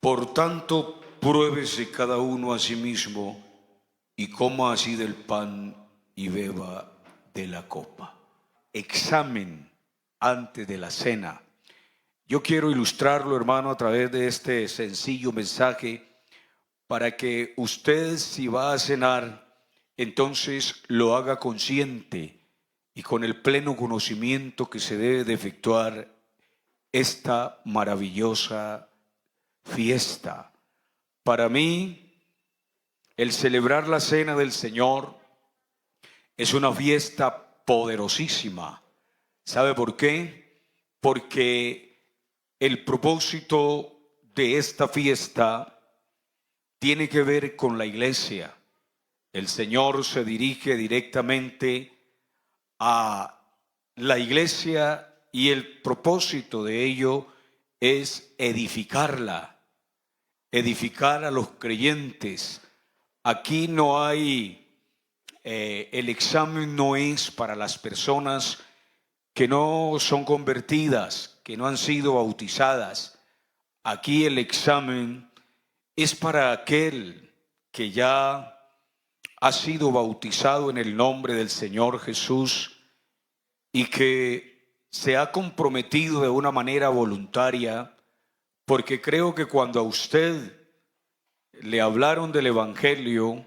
Por tanto, pruébese cada uno a sí mismo y coma así del pan y beba de la copa. Examen antes de la cena. Yo quiero ilustrarlo, hermano, a través de este sencillo mensaje para que usted, si va a cenar, entonces lo haga consciente y con el pleno conocimiento que se debe de efectuar esta maravillosa fiesta. Para mí, el celebrar la cena del Señor es una fiesta poderosísima. ¿Sabe por qué? Porque el propósito de esta fiesta tiene que ver con la iglesia. El Señor se dirige directamente a la iglesia y el propósito de ello es edificarla, edificar a los creyentes. Aquí no hay, el examen no es para las personas que no son convertidas, que no han sido bautizadas. Aquí el examen es para aquel que ya ha sido bautizado en el nombre del Señor Jesús y que se ha comprometido de una manera voluntaria, porque creo que cuando a usted le hablaron del Evangelio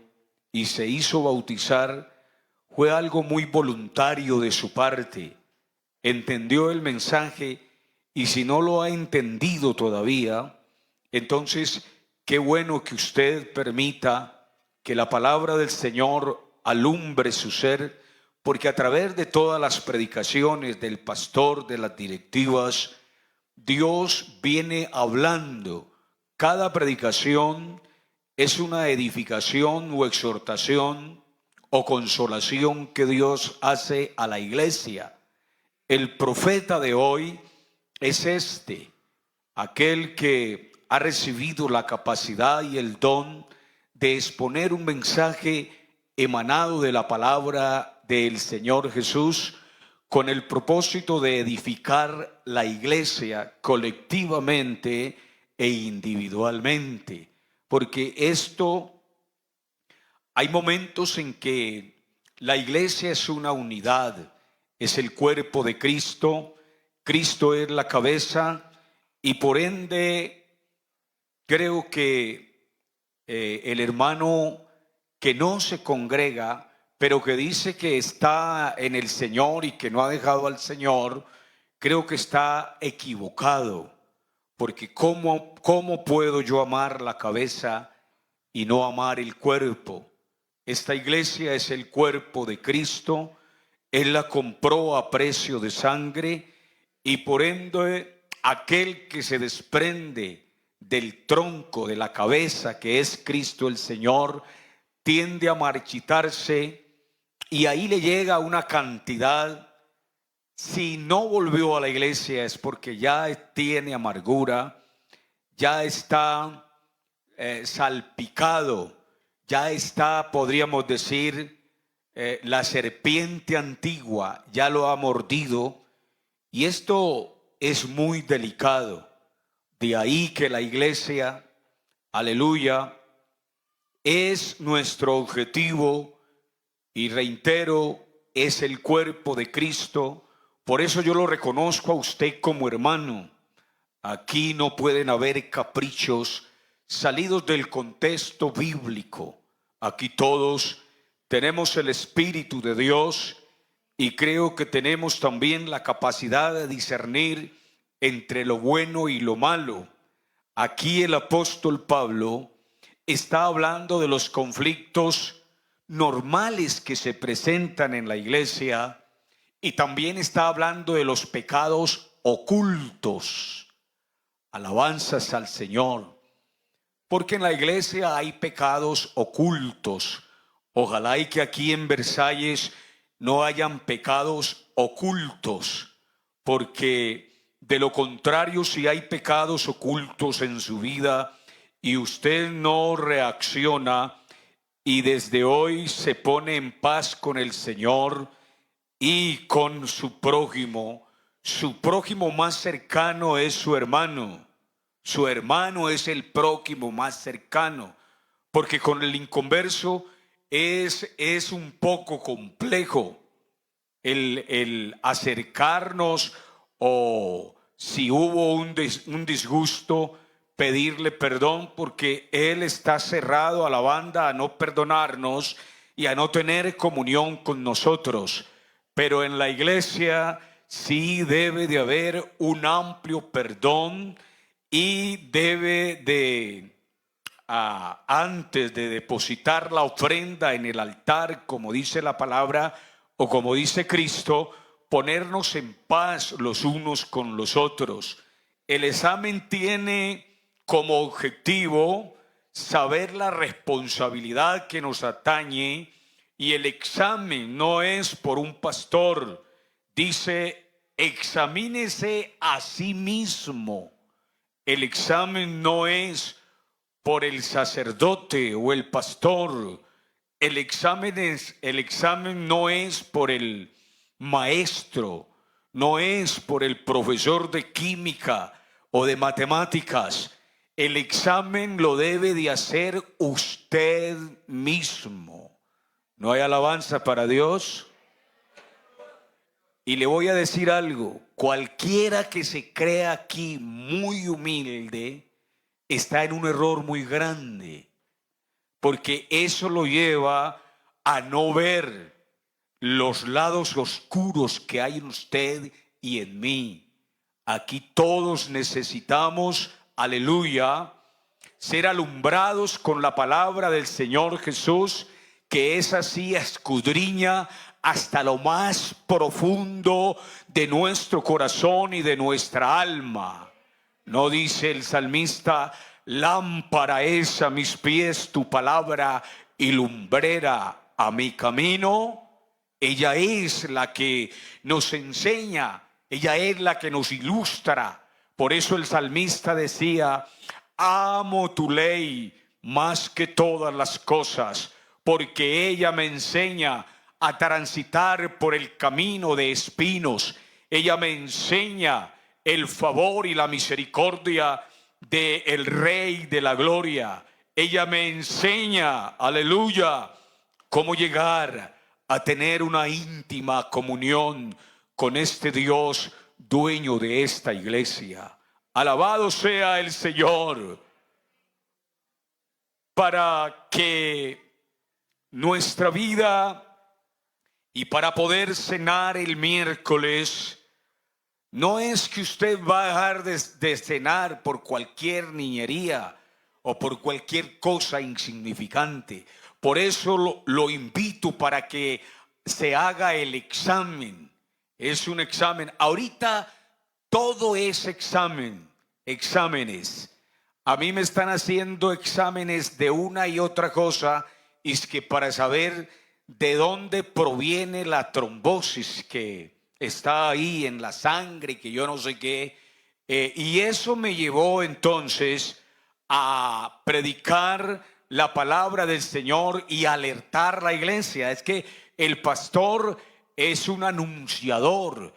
y se hizo bautizar, fue algo muy voluntario de su parte. Entendió el mensaje y si no lo ha entendido todavía, entonces qué bueno que usted permita que la palabra del Señor alumbre su ser, porque a través de todas las predicaciones del pastor, de las directivas, Dios viene hablando. Cada predicación es una edificación o exhortación o consolación que Dios hace a la iglesia. El profeta de hoy es aquel que ha recibido la capacidad y el don de exponer un mensaje emanado de la palabra del Señor Jesús con el propósito de edificar la iglesia colectivamente e individualmente. Porque hay momentos en que la iglesia es una unidad, es el cuerpo de Cristo, Cristo es la cabeza y por ende creo que el hermano que no se congrega, pero que dice que está en el Señor y que no ha dejado al Señor, creo que está equivocado, porque ¿cómo puedo yo amar la cabeza y no amar el cuerpo? Esta iglesia es el cuerpo de Cristo, Él la compró a precio de sangre y por ende aquel que se desprende del tronco, de la cabeza que es Cristo el Señor, tiende a marchitarse y ahí le llega una cantidad. Si no volvió a la iglesia es porque ya tiene amargura, ya está salpicado, ya está, podríamos decir, la serpiente antigua ya lo ha mordido y esto es muy delicado. De ahí que la iglesia, aleluya, es nuestro objetivo y reitero, es el cuerpo de Cristo. Por eso yo lo reconozco a usted como hermano. Aquí no pueden haber caprichos salidos del contexto bíblico. Aquí todos tenemos el Espíritu de Dios y creo que tenemos también la capacidad de discernir entre lo bueno y lo malo. Aquí el apóstol Pablo está hablando de los conflictos normales que se presentan en la iglesia y también está hablando de los pecados ocultos. Alabanzas al Señor, porque en la iglesia hay pecados ocultos. Ojalá y que aquí en Versalles no hayan pecados ocultos, porque de lo contrario, si hay pecados ocultos en su vida y usted no reacciona y desde hoy se pone en paz con el Señor y con su prójimo más cercano es su hermano. Su hermano es el prójimo más cercano, porque con el inconverso es un poco complejo el acercarnos, o si hubo un disgusto, pedirle perdón, porque él está cerrado a la banda, a no perdonarnos y a no tener comunión con nosotros. Pero en la iglesia sí debe de haber un amplio perdón, y debe de, antes de depositar la ofrenda en el altar, como dice la palabra o como dice Cristo, ponernos en paz los unos con los otros. El examen tiene como objetivo saber la responsabilidad que nos atañe, y el examen no es por un pastor. Dice: examínese a sí mismo. El examen no es por el sacerdote o el pastor. El examen no es por el maestro, no es por el profesor de química o de matemáticas. El examen lo debe de hacer usted mismo. ¿No hay alabanza para Dios? Y le voy a decir algo: cualquiera que se crea aquí muy humilde está en un error muy grande, porque eso lo lleva a no ver los lados oscuros que hay en usted y en mí. Aquí todos necesitamos, aleluya, ser alumbrados con la palabra del Señor Jesús, que es así, escudriña hasta lo más profundo de nuestro corazón y de nuestra alma. ¿No dice el salmista: lámpara es a mis pies tu palabra y lumbrera a mi camino? Ella es la que nos enseña, ella es la que nos ilustra. Por eso el salmista decía: amo tu ley más que todas las cosas, porque ella me enseña a transitar por el camino de espinos. Ella me enseña el favor y la misericordia del Rey de la Gloria. Ella me enseña, aleluya, cómo llegar a tener una íntima comunión con este Dios, dueño de esta iglesia. Alabado sea el Señor. Para que nuestra vida, y para poder cenar el miércoles, no es que usted va a dejar de cenar por cualquier niñería o por cualquier cosa insignificante. Por eso lo invito para que se haga el examen. Es un examen. Ahorita todo es exámenes. A mí me están haciendo exámenes de una y otra cosa, y es que para saber de dónde proviene la trombosis que está ahí en la sangre, que yo no sé qué. Y eso me llevó entonces a predicar la palabra del Señor y alertar a la iglesia. Es que el pastor es un anunciador,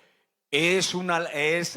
es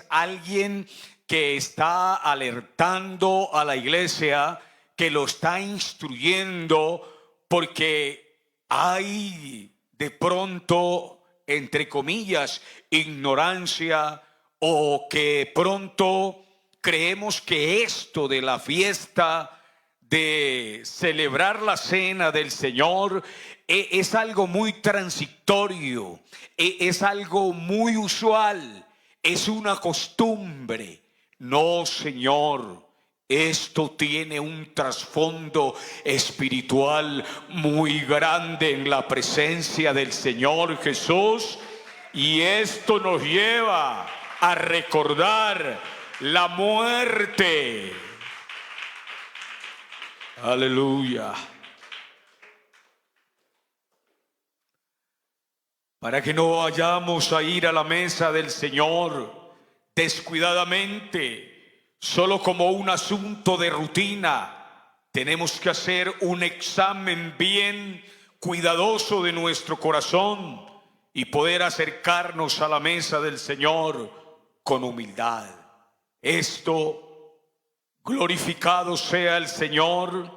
alguien que está alertando a la iglesia, que lo está instruyendo, porque hay de pronto, entre comillas, ignorancia, o que pronto creemos que esto de la fiesta, de celebrar la cena del Señor, es algo muy transitorio, es algo muy usual, es una costumbre. No, Señor, esto tiene un trasfondo espiritual muy grande en la presencia del Señor Jesús, y esto nos lleva a recordar la muerte. Aleluya. Para que no vayamos a ir a la mesa del Señor descuidadamente, solo como un asunto de rutina. Tenemos que hacer un examen bien cuidadoso de nuestro corazón y poder acercarnos a la mesa del Señor con humildad. Esto Glorificado sea el Señor.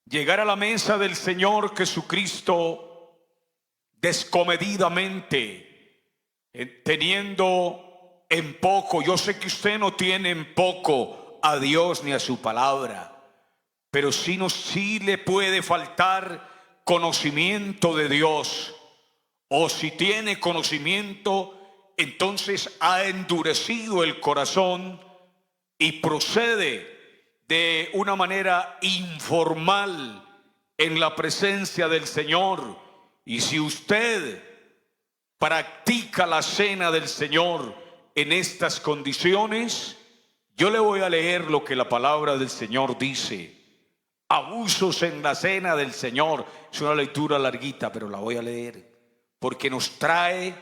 Llegar a la mesa del Señor Jesucristo descomedidamente, teniendo en poco. Yo sé que usted no tiene en poco a Dios ni a su palabra, pero sí le puede faltar conocimiento de Dios. O si tiene conocimiento, entonces ha endurecido el corazón y procede de una manera informal en la presencia del Señor. Y si usted practica la cena del Señor en estas condiciones, yo le voy a leer lo que la palabra del Señor dice. Abusos en la cena del Señor. Es una lectura larguita, pero la voy a leer porque nos trae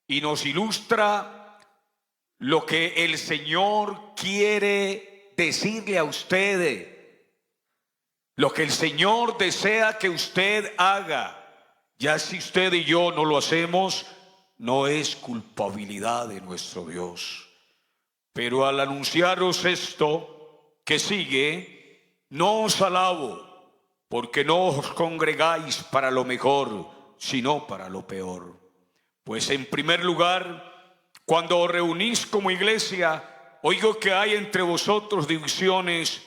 y nos ilustra lo que el Señor quiere decirle a usted, lo que el Señor desea que usted haga. Ya si usted y yo no lo hacemos, no es culpabilidad de nuestro Dios. Pero al anunciaros esto que sigue, no os alabo, porque no os congregáis para lo mejor, sino para lo peor. Pues en primer lugar, cuando os reunís como iglesia, oigo que hay entre vosotros divisiones,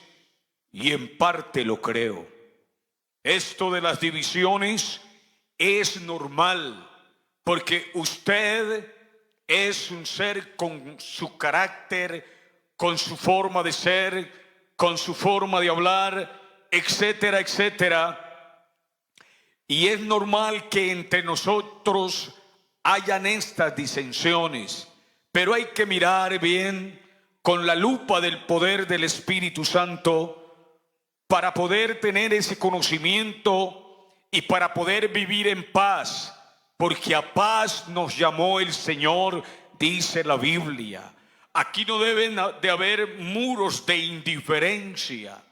y en parte lo creo. Esto de las divisiones es normal, porque usted es un ser con su carácter, con su forma de ser, con su forma de hablar, etcétera, etcétera. Y es normal que entre nosotros hayan estas disensiones, pero hay que mirar bien con la lupa del poder del Espíritu Santo para poder tener ese conocimiento y para poder vivir en paz, porque a paz nos llamó el Señor, dice la Biblia. Aquí no deben de haber muros de indiferencia,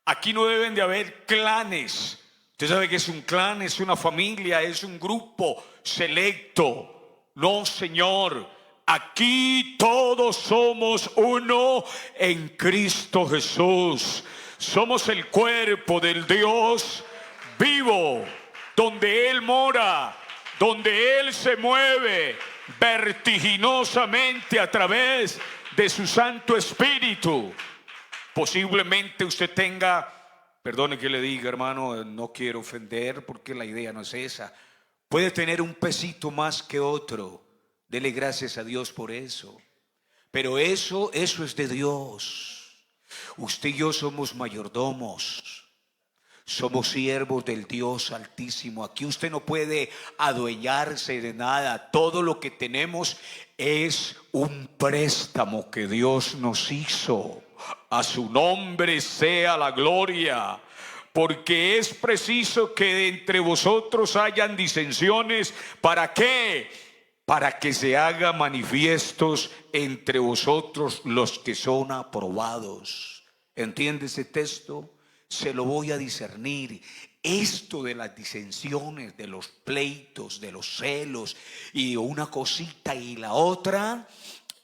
aquí no deben de haber clanes. Usted sabe que es un clan, es una familia, es un grupo selecto. No, Señor, aquí todos somos uno en Cristo Jesús. Somos el cuerpo del Dios vivo, donde Él mora, donde Él se mueve vertiginosamente a través de su Santo Espíritu. Posiblemente usted tenga, perdone que le diga, hermano, no quiero ofender porque la idea no es esa. Puede tener un pesito más que otro. Dele gracias a Dios por eso. Pero eso es de Dios. Usted y yo somos mayordomos. Somos siervos del Dios Altísimo. Aquí usted no puede adueñarse de nada. Todo lo que tenemos es un préstamo que Dios nos hizo. A su nombre sea la gloria. Porque es preciso que entre vosotros hayan disensiones. ¿Para qué? Para que se hagan manifiestos entre vosotros los que son aprobados. ¿Entiende ese texto? Se lo voy a discernir. Esto de las disensiones, de los pleitos, de los celos y una cosita y la otra,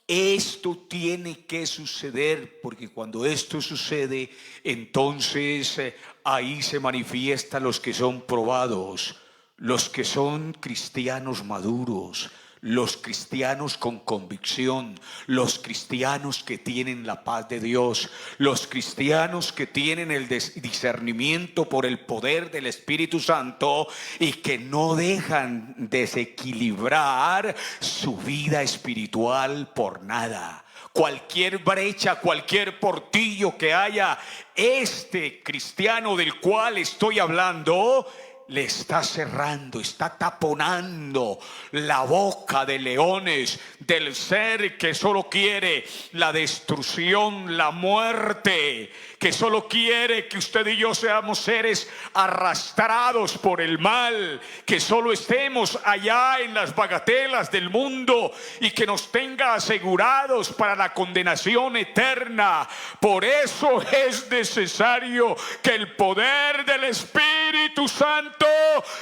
esto tiene que suceder, porque cuando esto sucede, entonces ahí se manifiestan los que son probados, los que son cristianos maduros, los cristianos con convicción, los cristianos que tienen la paz de Dios, los cristianos que tienen el discernimiento por el poder del Espíritu Santo y que no dejan desequilibrar su vida espiritual por nada. Cualquier brecha, cualquier portillo que haya, este cristiano del cual estoy hablando le está cerrando, está taponando la boca de leones del ser que solo quiere la destrucción, la muerte, que solo quiere que usted y yo seamos seres arrastrados por el mal, que solo estemos allá en las bagatelas del mundo y que nos tenga asegurados para la condenación eterna. Por eso es necesario que el poder del Espíritu Santo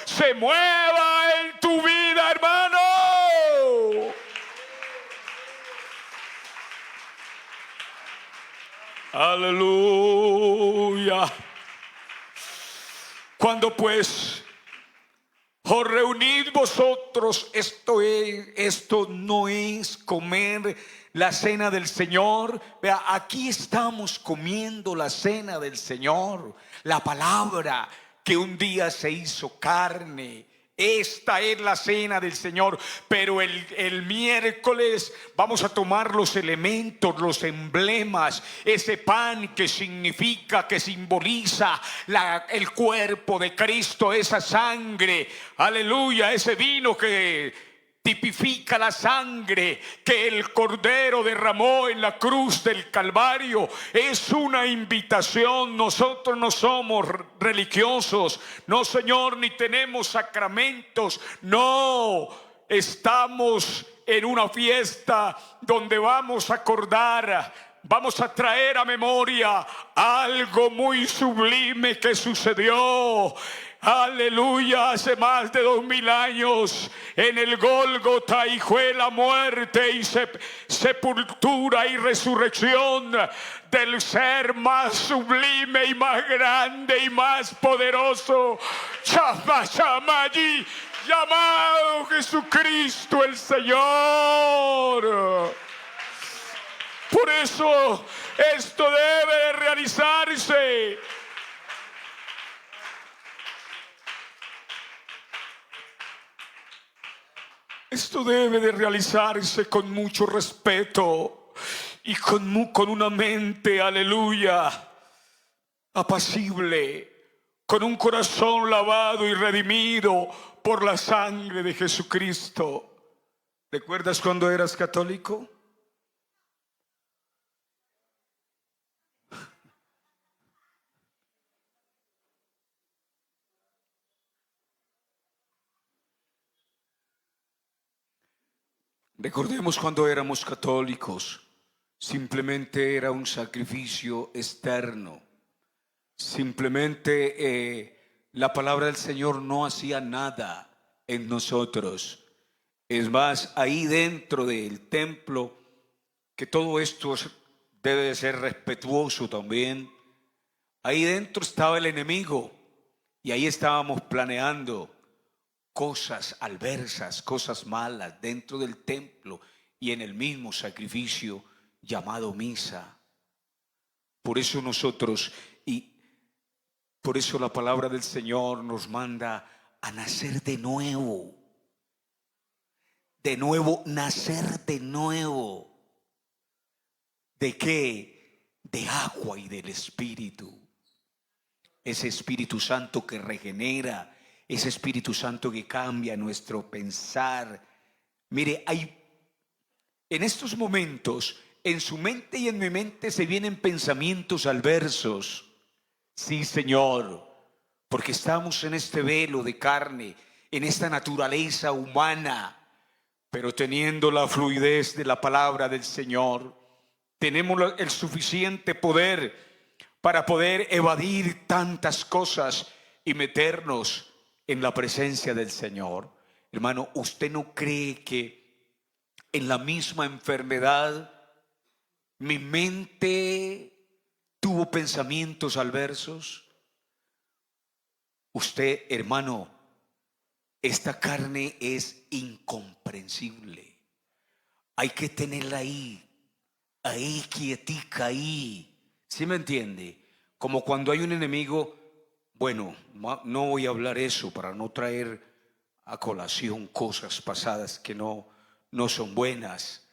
se mueva en tu vida, hermano. Aleluya. Cuando pues os reunid vosotros, esto no es comer la cena del Señor. Vea, aquí estamos comiendo la cena del Señor, la palabra que un día se hizo carne. Esta es la cena del Señor. Pero el miércoles vamos a tomar los elementos, los emblemas, ese pan que significa, que simboliza el cuerpo de Cristo, esa sangre, aleluya, ese vino que tipifica la sangre que el Cordero derramó en la cruz del Calvario. Es una invitación. Nosotros no somos religiosos, no, Señor, ni tenemos sacramentos. No, estamos en una fiesta donde vamos a acordar, vamos a traer a memoria algo muy sublime que sucedió. Aleluya, hace más de 2000 años en el Gólgota, y fue la muerte y sepultura y resurrección del ser más sublime y más grande y más poderoso, llamado Jesucristo el Señor. Por eso esto debe de realizarse. Esto debe de realizarse con mucho respeto y con una mente, aleluya, apacible, con un corazón lavado y redimido por la sangre de Jesucristo. ¿Recuerdas cuando eras católico? Recordemos cuando éramos católicos, simplemente era un sacrificio externo. Simplemente la palabra del Señor no hacía nada en nosotros. Es más, ahí dentro del templo, que todo esto debe de ser respetuoso también, ahí dentro estaba el enemigo y ahí estábamos planeando cosas adversas, cosas malas dentro del templo y en el mismo sacrificio llamado misa. Por eso nosotros, y por eso la palabra del Señor nos manda a nacer de nuevo. De nuevo, nacer de nuevo. ¿De qué? De agua y del Espíritu. Ese Espíritu Santo que regenera, ese Espíritu Santo que cambia nuestro pensar. Mire, en estos momentos, en su mente y en mi mente se vienen pensamientos adversos. Sí, Señor, porque estamos en este velo de carne, en esta naturaleza humana, pero teniendo la fluidez de la palabra del Señor, tenemos el suficiente poder para poder evadir tantas cosas y meternos en la presencia del Señor. Hermano, ¿usted no cree que en la misma enfermedad mi mente tuvo pensamientos adversos? Usted, hermano, esta carne es incomprensible. Hay que tenerla ahí quietica, ahí. ¿Sí me entiende? Como cuando hay un enemigo. Bueno, no voy a hablar eso para no traer a colación cosas pasadas que no son buenas.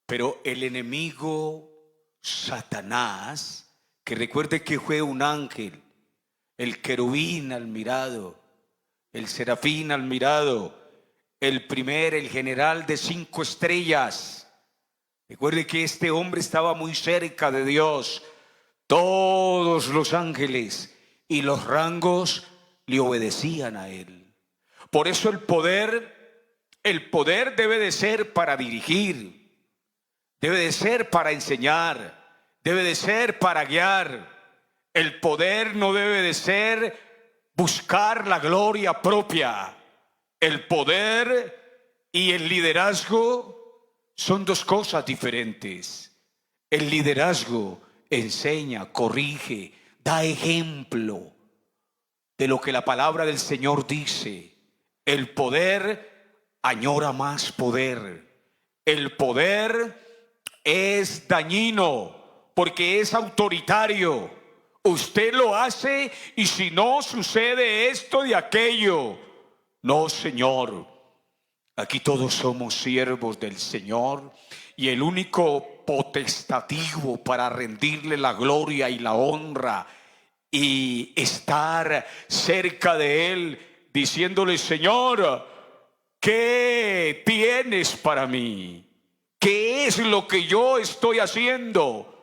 Pero el enemigo Satanás, que recuerde que fue un ángel, el querubín admirado, el serafín admirado, el general de 5 estrellas. Recuerde que este hombre estaba muy cerca de Dios. Todos los ángeles y los rangos le obedecían a él. Por eso el poder debe de ser para dirigir, debe de ser para enseñar, debe de ser para guiar. El poder no debe de ser buscar la gloria propia. El poder y el liderazgo son dos cosas diferentes. El liderazgo enseña, corrige, da ejemplo de lo que la palabra del Señor dice. El poder añora más poder. El poder es dañino porque es autoritario. Usted lo hace y si no sucede esto y aquello. No, Señor. Aquí todos somos siervos del Señor y el único potestativo para rendirle la gloria y la honra y estar cerca de Él, diciéndole: Señor, ¿qué tienes para mí? ¿Qué es lo que yo estoy haciendo?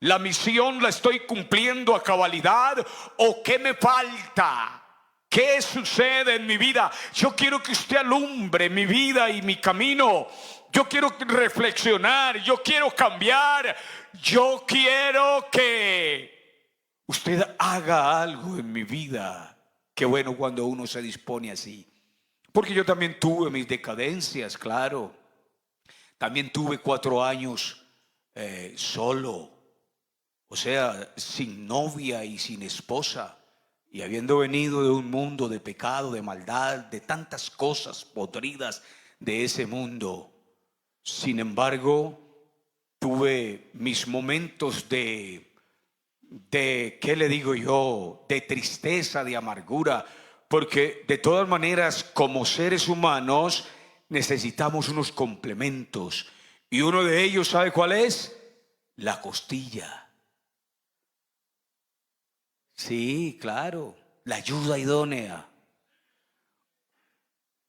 ¿La misión la estoy cumpliendo a cabalidad o qué me falta? ¿Qué sucede en mi vida? Yo quiero que usted alumbre mi vida y mi camino. Yo quiero reflexionar, yo quiero cambiar. Yo quiero que usted haga algo en mi vida. Qué bueno cuando uno se dispone así. Porque yo también tuve mis decadencias, claro. También tuve 4 años solo. O sea, sin novia y sin esposa. Y habiendo venido de un mundo de pecado, de maldad, de tantas cosas podridas de ese mundo. Sin embargo, tuve mis momentos ¿qué le digo yo? De tristeza, de amargura. Porque de todas maneras, como seres humanos, necesitamos unos complementos. Y uno de ellos, ¿sabe cuál es? La costilla. Sí, claro, la ayuda idónea.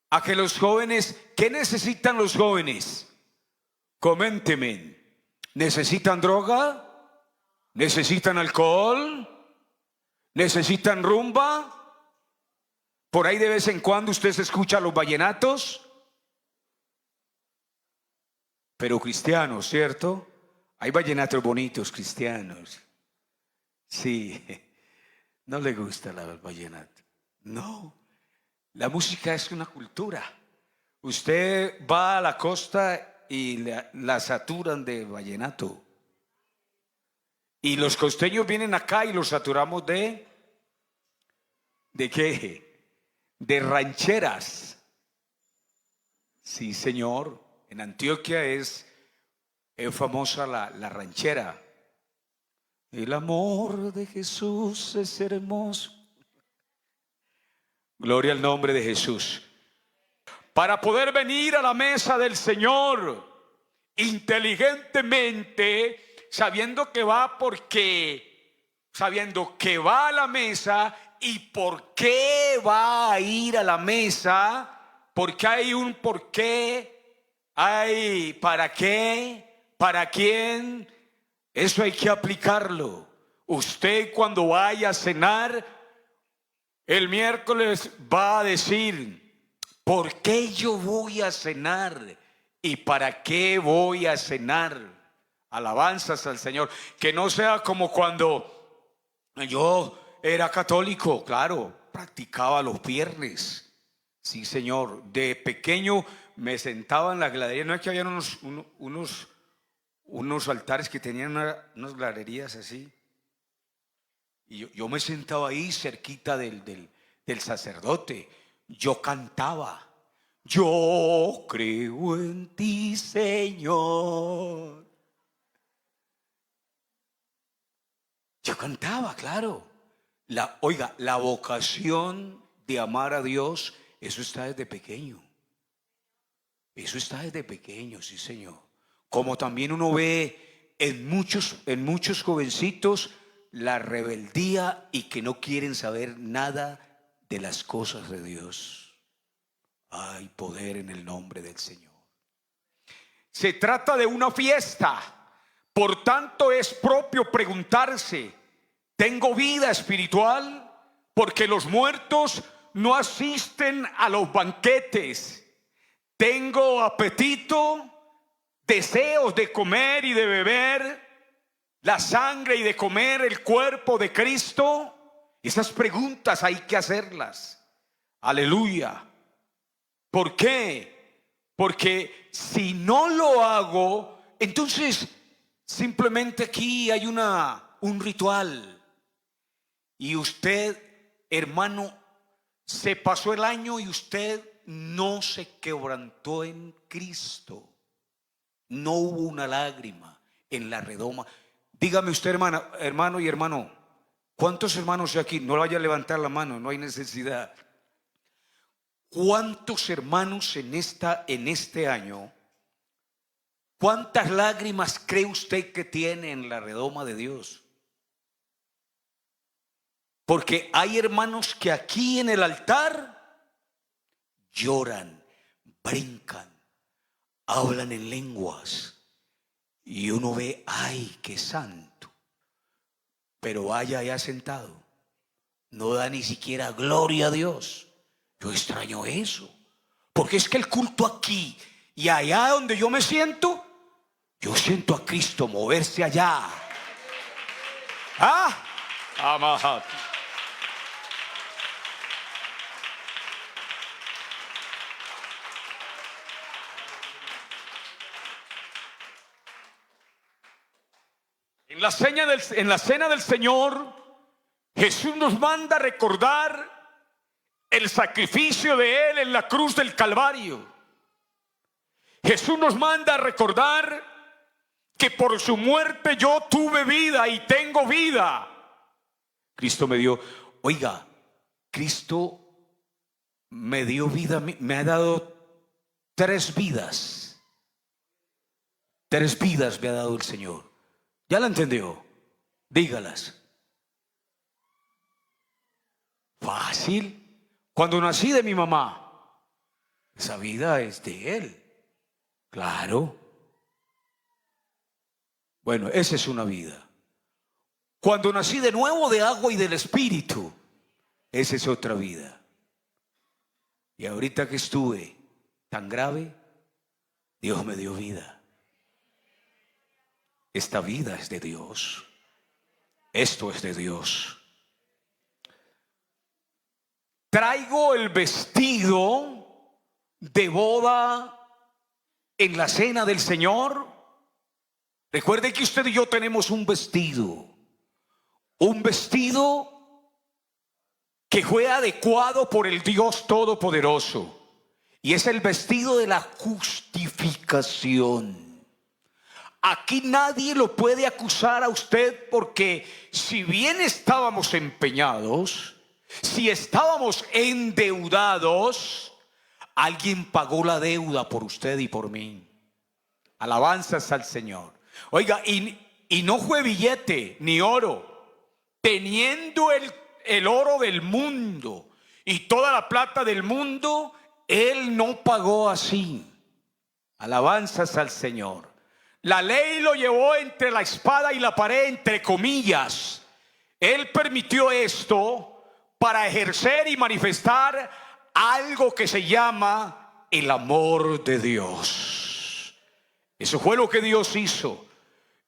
A que los jóvenes, ¿qué necesitan los jóvenes? Coménteme. ¿Necesitan droga? ¿Necesitan alcohol? ¿Necesitan rumba? Por ahí de vez en cuando usted se escucha los vallenatos. Pero cristianos, ¿cierto? Hay vallenatos bonitos cristianos. Sí. ¿No le gusta el vallenato? No, la música es una cultura. Usted va a la costa y la saturan de vallenato. Y los costeños vienen acá y los saturamos ¿de qué? De rancheras. Sí, señor. En Antioquia es famosa la ranchera. El amor de Jesús es hermoso. Gloria al nombre de Jesús. Para poder venir a la mesa del Señor inteligentemente, sabiendo que va a la mesa y por qué va a ir a la mesa, porque hay un por qué, hay para qué, para quién. Eso hay que aplicarlo. Usted cuando vaya a cenar el miércoles va a decir: ¿por qué yo voy a cenar? ¿Y para qué voy a cenar? Alabanzas al Señor. Que no sea como cuando yo era católico, claro, practicaba los viernes. Sí, Señor. De pequeño me sentaba en la gradería. No es que había unos altares que tenían unas graderías así. Y yo me sentaba ahí cerquita del sacerdote. Yo cantaba: yo creo en ti, Señor. Yo cantaba, claro. Oiga, la vocación de amar a Dios, eso está desde pequeño. Eso está desde pequeño, sí, Señor. Como también uno ve en muchos jovencitos la rebeldía y que no quieren saber nada de las cosas de Dios. Hay poder en el nombre del Señor. Se trata de una fiesta, por tanto es propio preguntarse: ¿tengo vida espiritual? Porque los muertos no asisten a los banquetes. ¿Tengo apetito? ¿Deseos de comer y de beber la sangre y de comer el cuerpo de Cristo? Esas preguntas hay que hacerlas. Aleluya. ¿Por qué? Porque si no lo hago, entonces Simplemente aquí hay un ritual. Y usted, hermano, se pasó el año y usted no se quebrantó en Cristo. No hubo una lágrima en la redoma. Dígame usted, hermana, hermano y hermano, ¿cuántos hermanos hay aquí? No vaya a levantar la mano, no hay necesidad. ¿Cuántos hermanos en este año, cuántas lágrimas cree usted que tiene en la redoma de Dios? Porque hay hermanos que aquí en el altar lloran, brincan, hablan en lenguas y uno ve, ay, qué santo. Pero allá sentado, no da ni siquiera gloria a Dios. Yo extraño eso, porque es que el culto aquí y allá donde yo me siento, yo siento a Cristo moverse allá. Amajat. En la cena del Señor, Jesús nos manda a recordar el sacrificio de Él en la cruz del Calvario. Jesús nos manda a recordar que por su muerte yo tuve vida y tengo vida. Cristo me dio, oiga, Cristo me dio vida, me ha dado 3 vidas. 3 vidas me ha dado el Señor. ¿Ya la entendió? Dígalas. Fácil. Cuando nací de mi mamá, esa vida es de Él. Claro. Bueno, esa es una vida. Cuando nací de nuevo de agua y del Espíritu, esa es otra vida. Y ahorita que estuve tan grave, Dios me dio vida. Esta vida es de Dios. Esto es de Dios. Traigo el vestido de boda en la cena del Señor. Recuerde que usted y yo tenemos un vestido que fue adecuado por el Dios Todopoderoso, y es el vestido de la justificación. Aquí nadie lo puede acusar a usted, porque si bien estábamos empeñados, si estábamos endeudados, alguien pagó la deuda por usted y por mí. Alabanzas al Señor. Oiga, y no fue billete ni oro. Teniendo el oro del mundo y toda la plata del mundo, Él no pagó así. Alabanzas al Señor. La ley lo llevó entre la espada y la pared, entre comillas. Él permitió esto para ejercer y manifestar algo que se llama el amor de Dios. Eso fue lo que Dios hizo.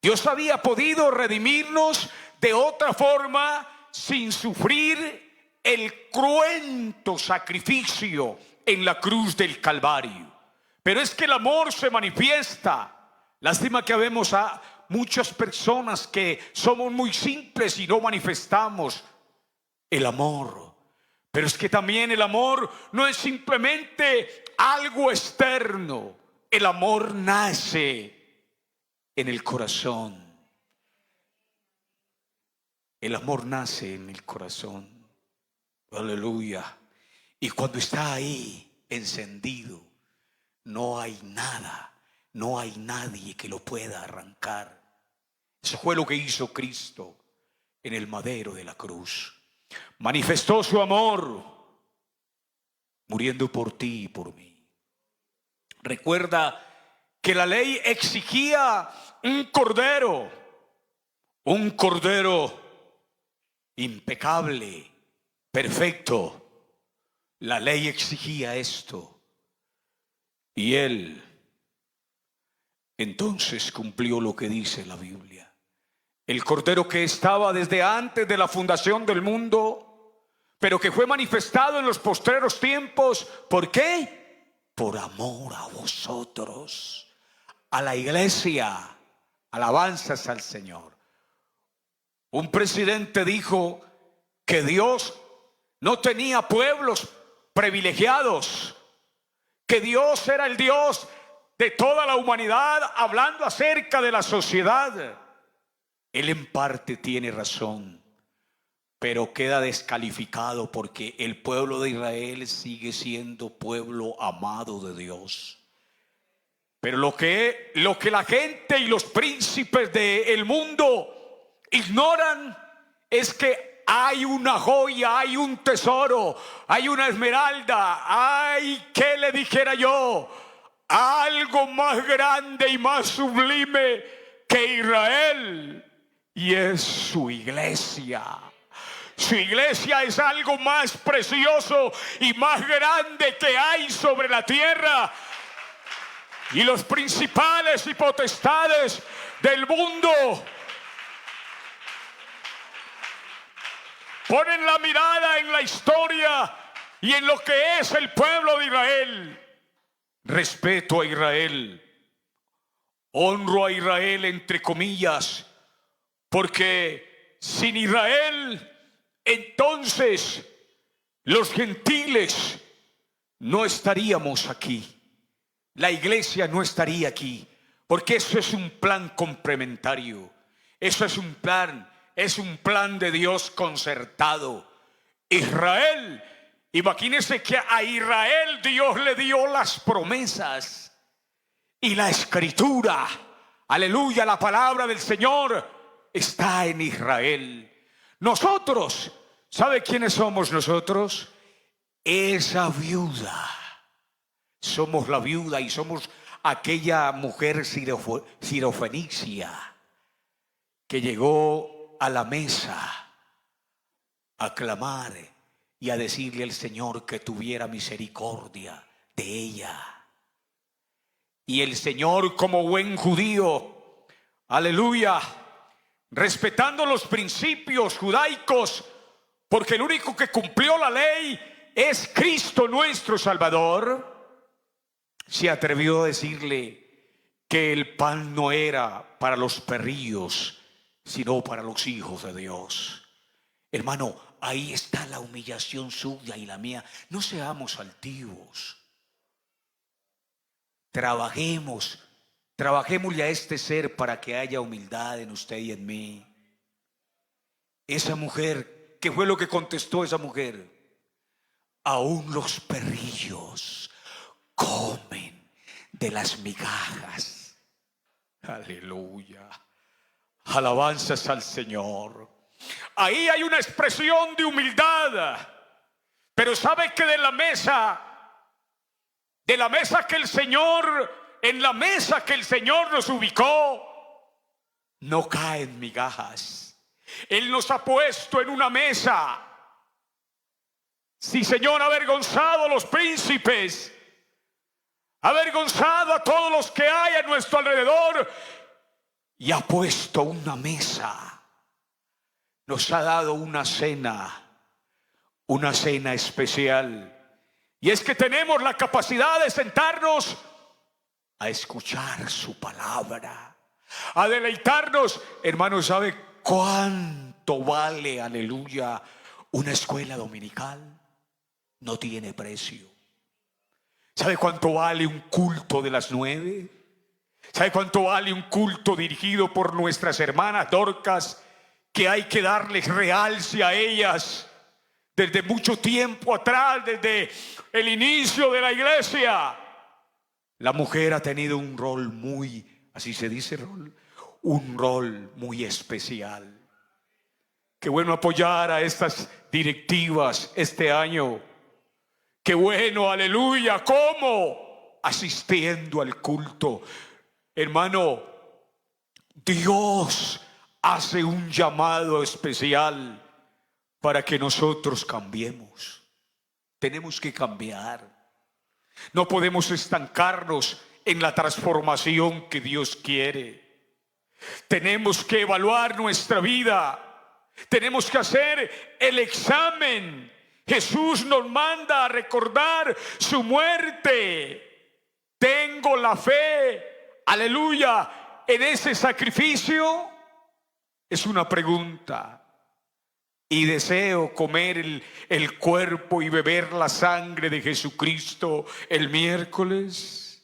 Dios había podido redimirnos de otra forma sin sufrir el cruento sacrificio en la cruz del Calvario. Pero es que el amor se manifiesta. Lástima que vemos a muchas personas que somos muy simples y no manifestamos el amor. Pero es que también el amor no es simplemente algo externo. El amor nace en el corazón. El amor nace en el corazón. Aleluya. Y cuando está ahí encendido, no hay nada, no hay nadie que lo pueda arrancar. Eso fue lo que hizo Cristo en el madero de la cruz. Manifestó su amor muriendo por ti y por mí. Recuerda que la ley exigía un cordero impecable, perfecto. La ley exigía esto, y Él entonces cumplió lo que dice la Biblia. El cordero que estaba desde antes de la fundación del mundo, pero que fue manifestado en los postreros tiempos. ¿Por qué? Por amor a vosotros, a la iglesia, Alabanzas al Señor. Un presidente dijo que Dios no tenía pueblos privilegiados, que Dios era el Dios de toda la humanidad, hablando acerca de la sociedad. Él en parte tiene razón, pero queda descalificado porque el pueblo de Israel sigue siendo pueblo amado de Dios. Pero lo que la gente y los príncipes del mundo ignoran es que hay una joya, hay un tesoro, hay una esmeralda, hay, ¿qué le dijera yo? Algo más grande y más sublime que Israel, y es su iglesia. Su iglesia es algo más precioso y más grande que hay sobre la tierra. Y los principales y potestades del mundo ponen la mirada en la historia y en lo que es el pueblo de Israel. Respeto a Israel, honro a Israel entre comillas, porque sin Israel, entonces los gentiles no estaríamos aquí. La iglesia no estaría aquí, porque eso es un plan complementario. Eso es un plan de Dios concertado. Israel, imagínense que a Israel Dios le dio las promesas y la escritura, aleluya, la palabra del Señor está en Israel. Nosotros, ¿sabe quiénes somos nosotros? Esa viuda. Somos la viuda y somos aquella mujer sirofenicia que llegó a la mesa a clamar y a decirle al Señor que tuviera misericordia de ella. Y el Señor, como buen judío, aleluya, respetando los principios judaicos, porque el único que cumplió la ley es Cristo nuestro Salvador, se atrevió a decirle que el pan no era para los perrillos, sino para los hijos de Dios. Hermano, ahí está la humillación suya y la mía. No seamos altivos. Trabajémosle a este ser para que haya humildad en usted y en mí. Esa mujer, ¿qué fue lo que contestó esa mujer? Aún los perrillos comen de las migajas. Aleluya. Alabanzas al Señor. Ahí hay una expresión de humildad. Pero sabe que en la mesa que el Señor nos ubicó, no caen migajas. Él nos ha puesto en una mesa. Sí, Señor, ha avergonzado a los príncipes, ha avergonzado a todos los que hay a nuestro alrededor y ha puesto una mesa. Nos ha dado una cena especial. Y es que tenemos la capacidad de sentarnos a escuchar su palabra, a deleitarnos. Hermanos, ¿sabe cuánto vale, aleluya, una escuela dominical? No tiene precio. ¿Sabe cuánto vale un culto de las 9? ¿Sabe cuánto vale un culto dirigido por nuestras hermanas Dorcas, que hay que darles realce a ellas desde mucho tiempo atrás, desde el inicio de la iglesia? La mujer ha tenido un rol muy, así se dice, un rol muy especial. Qué bueno apoyar a estas directivas este año. Qué bueno, aleluya, ¿cómo? Asistiendo al culto. Hermano, Dios hace un llamado especial para que nosotros cambiemos. Tenemos que cambiar. No podemos estancarnos en la transformación que Dios quiere. Tenemos que evaluar nuestra vida. Tenemos que hacer el examen. Jesús nos manda a recordar su muerte. Tengo la fe, aleluya, en ese sacrificio? Es una pregunta. Y deseo comer el cuerpo y beber la sangre de Jesucristo el miércoles.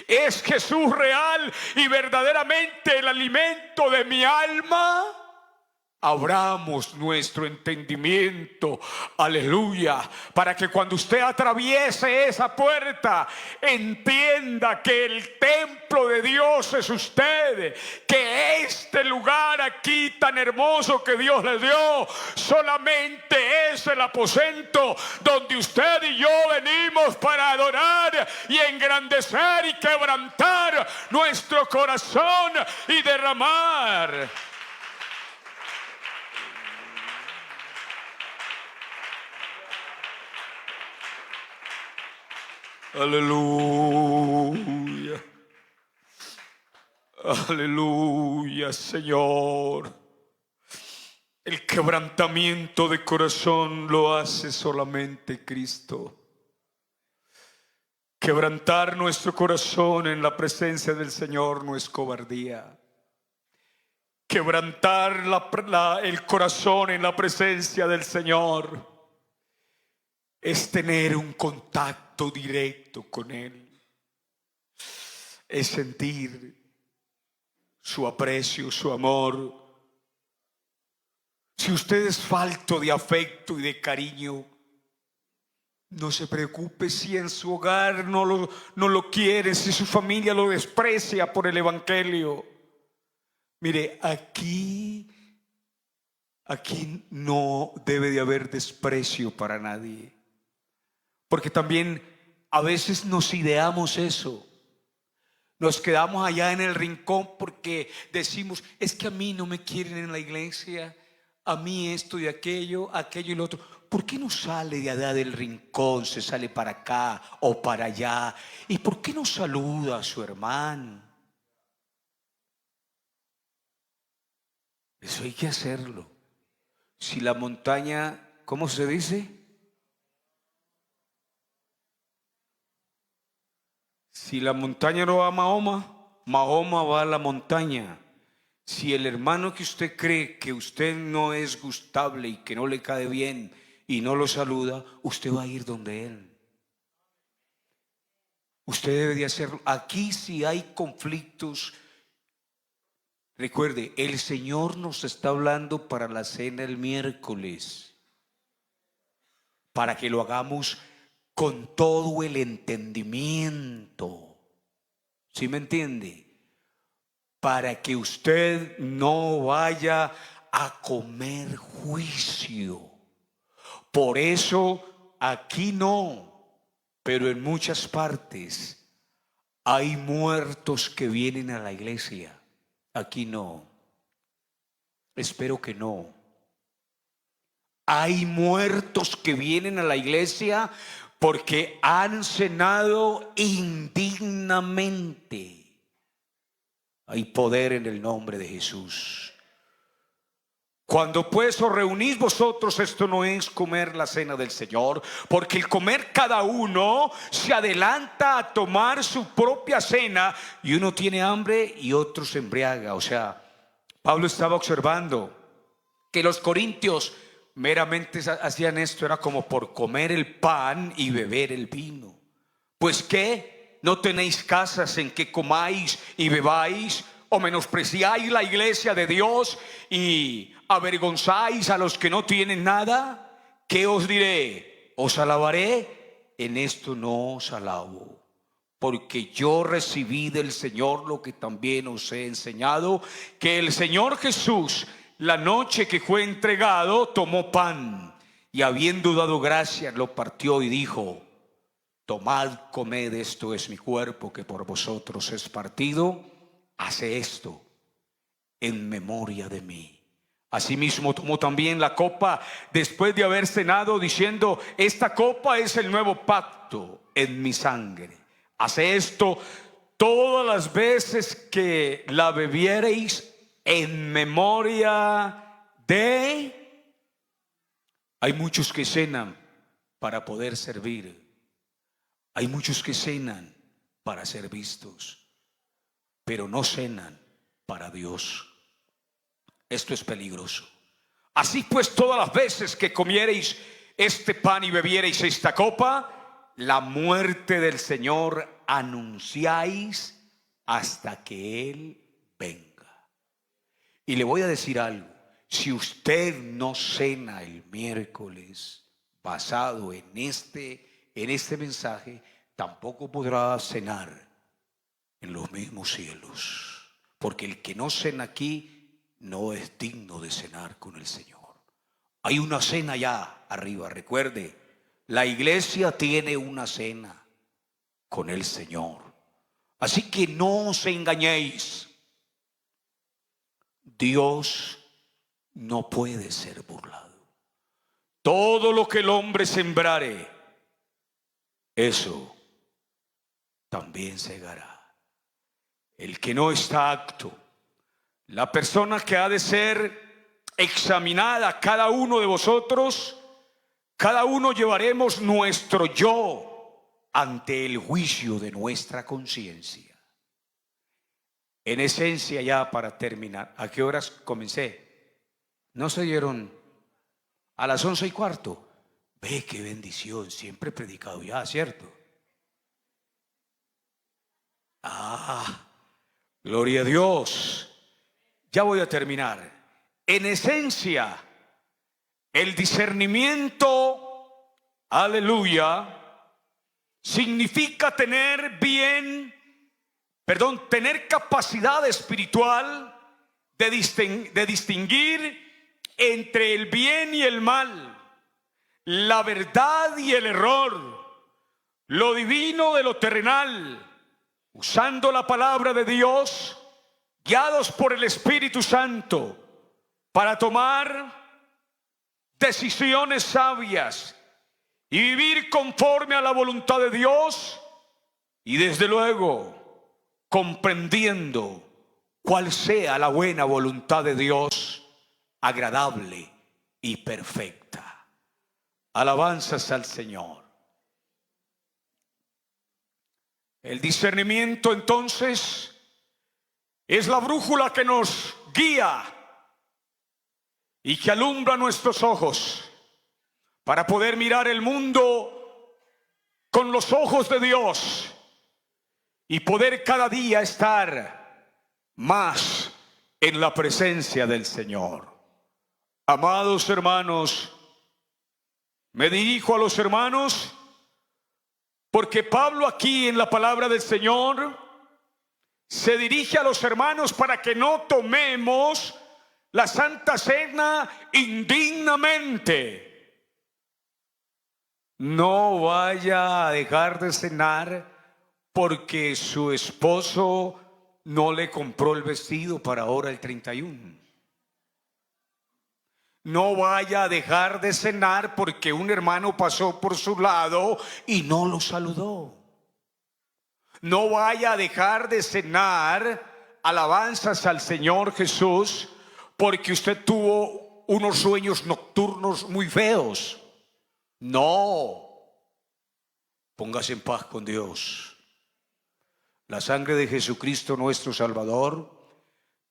¿Es Jesús real y verdaderamente el alimento de mi alma? Abramos nuestro entendimiento, aleluya, para que cuando usted atraviese esa puerta entienda que el templo de Dios es usted, que este lugar aquí tan hermoso que Dios le dio solamente es el aposento donde usted y yo venimos para adorar y engrandecer y quebrantar nuestro corazón y derramar. Aleluya. Aleluya, Señor. El quebrantamiento de corazón lo hace solamente Cristo. Quebrantar nuestro corazón en la presencia del Señor no es cobardía. Quebrantar el corazón en la presencia del Señor es tener un contacto directo con Él. Es sentir su aprecio, su amor. Si usted es falto de afecto y de cariño, no se preocupe si en su hogar no lo quiere, si su familia lo desprecia por el evangelio. Mire, aquí no debe de haber desprecio para nadie. Porque también a veces nos ideamos eso. Nos quedamos allá en el rincón porque decimos, es que a mí no me quieren en la iglesia, a mí esto y aquello y lo otro. ¿Por qué no sale de allá del rincón, se sale para acá o para allá? ¿Y por qué no saluda a su hermano? Eso hay que hacerlo. Si la montaña, ¿cómo se dice? Si la montaña no va a Mahoma, Mahoma va a la montaña. Si el hermano que usted cree que usted no es gustable y que no le cae bien y no lo saluda, usted va a ir donde él. Usted debe de hacerlo. Aquí si hay conflictos, recuerde, el Señor nos está hablando para la cena el miércoles, para que lo hagamos con todo el entendimiento. ¿Sí me entiende? Para que usted no vaya a comer juicio. Por eso aquí no, pero en muchas partes hay muertos que vienen a la iglesia. Aquí no. Espero que no. Hay muertos que vienen a la iglesia porque han cenado indignamente. Hay poder en el nombre de Jesús. Cuando pues os reunís vosotros, esto no es comer la cena del Señor, porque el comer cada uno se adelanta a tomar su propia cena, y uno tiene hambre y otro se embriaga. O sea, Pablo estaba observando que los corintios meramente hacían esto, era como por comer el pan y beber el vino. Pues ¿qué? ¿No tenéis casas en que comáis y bebáis? ¿O menospreciáis la iglesia de Dios y avergonzáis a los que no tienen nada? ¿Qué os diré? ¿Os alabaré? En esto no os alabo, porque yo recibí del Señor lo que también os he enseñado, que el Señor Jesús, la noche que fue entregado, tomó pan y habiendo dado gracias lo partió y dijo: tomad, comed, esto es mi cuerpo que por vosotros es partido. Hace esto en memoria de mí. Asimismo tomó también la copa después de haber cenado, diciendo: esta copa es el nuevo pacto en mi sangre. Hace esto todas las veces que la bebiereis en memoria de. Hay muchos que cenan para poder servir. Hay muchos que cenan para ser vistos, pero no cenan para Dios. Esto es peligroso. Así pues, todas las veces que comiereis este pan y bebiereis esta copa, la muerte del Señor anunciáis hasta que Él venga. Y le voy a decir algo: si usted no cena el miércoles basado en este mensaje, tampoco podrá cenar en los mismos cielos, porque el que no cena aquí no es digno de cenar con el Señor. Hay una cena allá arriba, recuerde, la iglesia tiene una cena con el Señor. Así que no os engañéis. Dios no puede ser burlado. Todo lo que el hombre sembrare, eso también segará. El que no está apto, la persona que ha de ser examinada, cada uno de vosotros, cada uno llevaremos nuestro yo ante el juicio de nuestra conciencia. En esencia, ya para terminar, ¿a qué horas comencé? ¿No se dieron? A las 11:15. Ve qué bendición, siempre he predicado ya, ¿cierto? Gloria a Dios. Ya voy a terminar. En esencia, el discernimiento, aleluya, significa tener tener capacidad espiritual de distinguir entre el bien y el mal, la verdad y el error, lo divino de lo terrenal, usando la palabra de Dios, guiados por el Espíritu Santo, para tomar decisiones sabias y vivir conforme a la voluntad de Dios, y desde luego comprendiendo cuál sea la buena voluntad de Dios, agradable y perfecta. Alabanzas al Señor. El discernimiento, entonces, es la brújula que nos guía y que alumbra nuestros ojos para poder mirar el mundo con los ojos de Dios y poder cada día estar más en la presencia del Señor. Amados hermanos, me dirijo a los hermanos porque Pablo aquí en la palabra del Señor se dirige a los hermanos para que no tomemos la Santa Cena indignamente. No vaya a dejar de cenar porque su esposo no le compró el vestido para ahora el 31. No vaya a dejar de cenar porque un hermano pasó por su lado y no lo saludó. No vaya a dejar de cenar alabanzas al Señor Jesús porque usted tuvo unos sueños nocturnos muy feos. No. Póngase en paz con Dios. La sangre de Jesucristo nuestro Salvador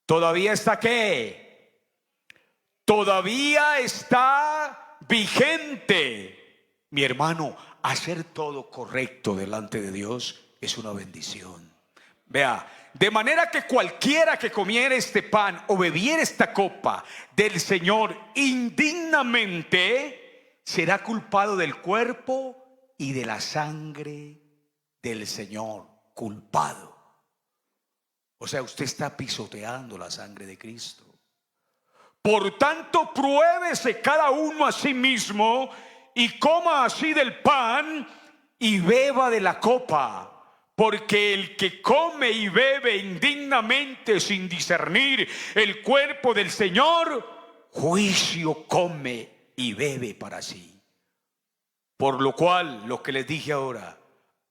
todavía está ¿qué? Todavía está vigente. Mi hermano, hacer todo correcto delante de Dios es una bendición. Vea, de manera que cualquiera que comiera este pan o bebiera esta copa del Señor indignamente será culpado del cuerpo y de la sangre del Señor. Culpado. O sea, usted está pisoteando la sangre de Cristo. Por tanto, pruébese cada uno a sí mismo y coma así del pan y beba de la copa. Porque el que come y bebe indignamente sin discernir el cuerpo del Señor, juicio come y bebe para sí. Por lo cual, lo que les dije ahora,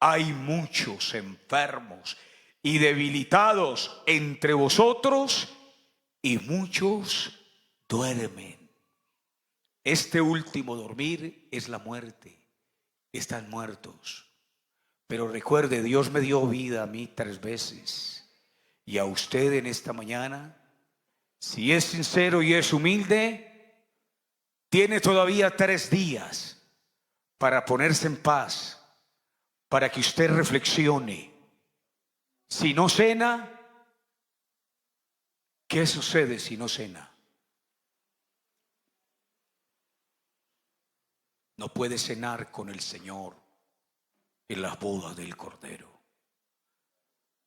hay muchos enfermos y debilitados entre vosotros y muchos duermen. Este último dormir es la muerte. Están muertos. Pero recuerde, Dios me dio vida a mí 3 veces Y a usted en esta mañana, si es sincero y es humilde, tiene todavía 3 días para ponerse en paz, para que usted reflexione. Si no cena, ¿qué sucede si no cena? No puede cenar con el Señor en las bodas del Cordero.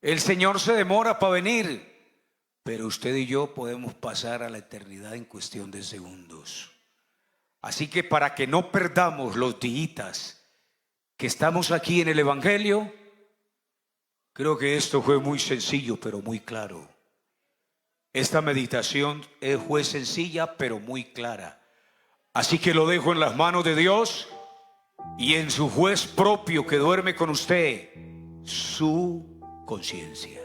El Señor se demora para venir, pero usted y yo podemos pasar a la eternidad en cuestión de segundos. Así que para que no perdamos los días que estamos aquí en el Evangelio, creo que esto fue muy sencillo, pero muy claro. Esta meditación fue sencilla, pero muy clara. Así que lo dejo en las manos de Dios y en su juez propio que duerme con usted, su conciencia.